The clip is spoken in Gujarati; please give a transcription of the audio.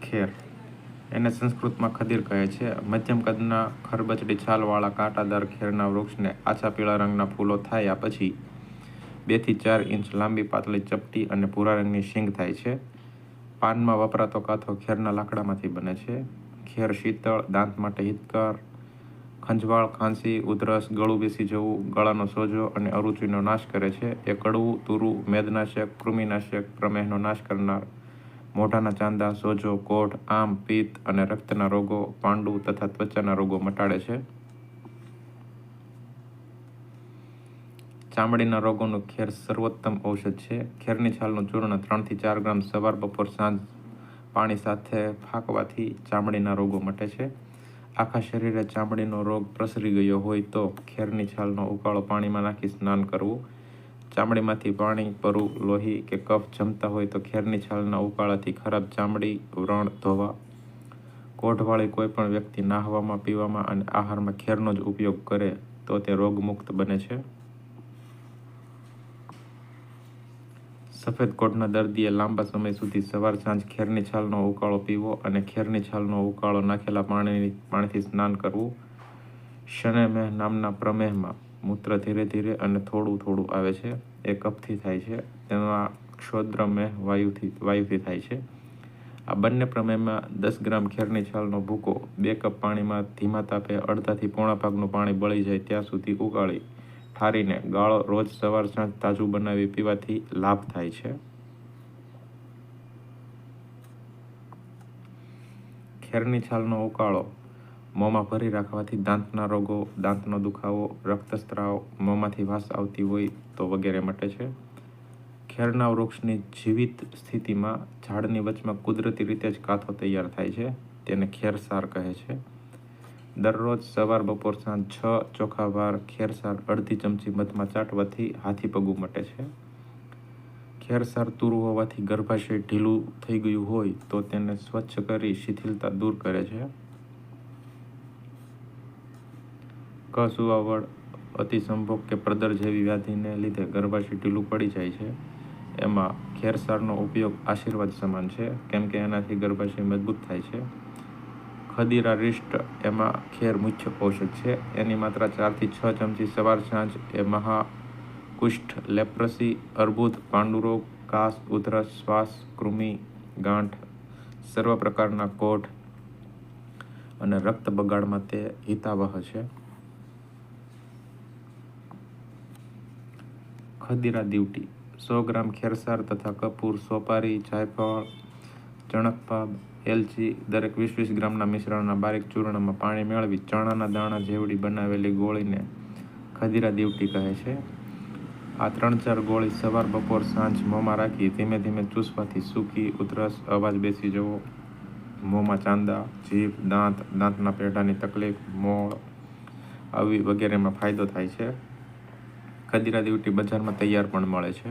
ખેર, એને સંસ્કૃતમાં ખદીર કહે છે. મધ્યમ કદના ખરબચડી છાલવાળા કાંટાદાર ખેરના વૃક્ષને આછા પીળા રંગના ફૂલો થયા પછી 2 થી 4 ઇંચ લાંબી પાતળી ચપટી અને ભૂરા રંગની શીંગ થાય છે. પાનમાં વપરાતો કાથો ખેરના લાકડામાંથી બને છે. ખેર શીતળ, દાંત માટે હિતકર, ખંજવાળ, ખાંસી, ઉધરસ, ગળું બેસી જવું, ગળાનો સોજો અને અરુચિનો નાશ કરે છે. એ કડવું, તુરું, મેદનાશક, કૃમિનાશક, પ્રમેહનો નાશ કરનાર, મોઢાના ચાંદા, સોજો, કોઢ, આમ, પિત્ત અને રક્તના રોગો, પાંડુ તથા ત્વચાના રોગો મટાડે છે. ચામડીના રોગોનું ખેર સર્વોત્તમ ઔષધ છે. ખેરની છાલનું ચૂર્ણ 3 થી 4 ગ્રામ સવાર, બપોર, સાંજ પાણી સાથે ફાંકવાથી ચામડીના રોગો મટે છે. આખા શરીરે ચામડીનો રોગ પ્રસરી ગયો હોય તો ખેરની છાલનો ઉકાળો પાણીમાં નાખી સ્નાન કરવું. ચામડીમાંથી પાણી, પરુ, લોહી કે કફ જમતા હોય તો ખેરની છાલના ઉકાળાથી ખરાબ ચામડી, વ્રણ ધોવા. કોઢવાળી કોઈ પણ વ્યક્તિ નાહવામાં, પીવામાં અને આહારમાં ખેરનો જ ઉપયોગ કરે તો તે રોગમુક્ત બને છે. સફેદ કોઢના દર્દીએ લાંબા સમય સુધી સવાર સાંજ ખેરની છાલનો ઉકાળો પીવો અને ખેરની છાલનો ઉકાળો નાખેલા પાણીથી સ્નાન કરવું. શનેમેહ નામના પ્રમેહમાં મૂત્ર ધીરે ધીરે અને થોડું થોડું આવે છે. એ કફથી થાય છે. તેમાં ક્ષૌદ્રમેહ વાયુથી થાય છે. આ બંને પ્રમેહમાં 10 ગ્રામ ખેરની છાલનો ભૂકો 2 કપ પાણીમાં ધીમા તાપે અડધાથી પોણા ભાગનું પાણી બળી જાય ત્યાં સુધી ઉકાળી ઠારીને ગાળો રોજ સવાર સાંજ તાજું બનાવી પીવાથી લાભ થાય છે. ખેરની છાલનો ઉકાળો મોંમાં ભરી રાખવાથી દાંતના રોગો, દાંતનો દુખાવો, રક્તસ્રાવ, મોંમાંથી વાસ આવતી હોય તો વગેરે મટે છે. ખેરના વૃક્ષની જીવિત સ્થિતિમાં ઝાડની વચમાં કુદરતી રીતે જ કાથો તૈયાર થાય છે. તેને ખેરસાર કહે છે. દરરોજ સવાર, બપોર, સાંજ 6 ચોખા વાર ખેરસાર અડધી ચમચી મધમાં ચાટવાથી હાથી પગું મટે છે. ખેરસાર તુરું હોવાથી ગર્ભાશય ઢીલું થઈ ગયું હોય તો તેને સ્વચ્છ કરી શિથિલતા દૂર કરે છે. કસુવાવડ, અતિસંભોગ કે પ્રદર જેવી વ્યાધિને લીધે ગર્ભાશય ઢીલું પડી જાય છે. એમાં ખેરસારનો ઉપયોગ આશીર્વાદ સમાન છે, કેમ કે એનાથી ગર્ભાશય મજબૂત થાય છે. ખદીરારિષ્ટ, એમાં ખેર મુખ્ય ઔષધ છે. એની માત્રા 4 થી 6 ચમચી સવાર સાંજ એ કુષ્ઠ, લેપ્રસી, અર્બુદ, પાંડુરોગ, કાસ, ઉધરસ, શ્વાસ, કૃમિ, ગાંઠ, સર્વ પ્રકારના કોઢ અને રક્ત બગાડમાં તે હિતાવહ છે. ખદીરા દીવટી 100 ગ્રામ ખેરસાર તથા કપૂર, સોપારી, જાયફળ, ચણકપાદ, એલચી દરેક 20-20 ગ્રામના મિશ્રણના બારીક ચૂર્ણમાં પાણી મેળવી ચણાના દાણા જેવડી બનાવેલી ગોળીને ખદીરા દીવટી કહે છે. આ 3-4 ગોળી સવાર, બપોર, સાંજ મોંમાં રાખી ધીમે ધીમે ચૂસવાથી સૂકી, ઉધરસ, અવાજ બેસી જવો, મોંમાં ચાંદા, જીભ, દાંતના પેઢાની તકલીફ, મોળ આવી વગેરેમાં ફાયદો થાય છે. ખદીરા દીવટી બજારમાં તૈયાર પણ મળે છે.